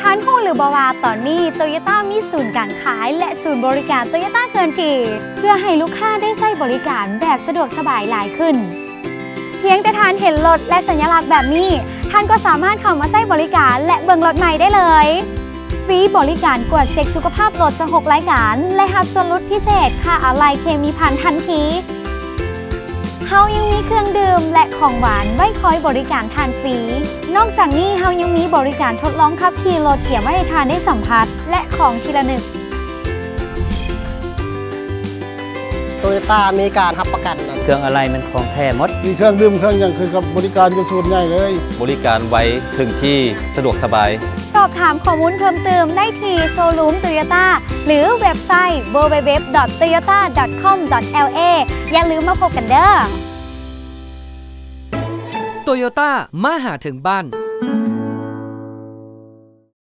ท่านรู้หรือบ่ว่าตอนนี้โตโยต้ามีศูนย์การขายและศูนย์บริการโตโยต้าเคลื่อนที่เพื่อให้ลูกค้าได้ใช้บริการแบบสะดวกสบายหลายขึ้นเพียงแต่ท่านเห็นรถและสัญลักษณ์แบบนี้ท่านก็สามารถเข้ามาใช้บริการและเบิ่งรถใหม่ได้เลยฟรีบริการกวดเช็คสุขภาพรถ6รายการและรับส่วนลดพิเศษค่าอะไหล่เคมีภัณฑ์ทันทีเฮายังมีเครื่องดื่มและของหวานไว้คอยบริการทานฟรีนอกจากนี้เฮายังมีบริการทดลองขับขี่รถเกี่ยวไว้ให้ทานได้สัมผัสและของทีละหนึ่งโตโยต้ามีการรับประกันเครื่องอะไรมันของแท้หมดมีเครื่องดื่มเครื่องอย่างคือกับบริการอยู่ศูนย์ใหญ่เลยบริการไว้ถึงที่สะดวกสบายสอบถามข้อมูลเพิ่มเติมได้ที่โชว์รูมโตโยต้าหรือเว็บไซต์ www.toyota.com.la อย่าลืมมาพบกันเด้อโตโยต้ามาหาถึงบ้าน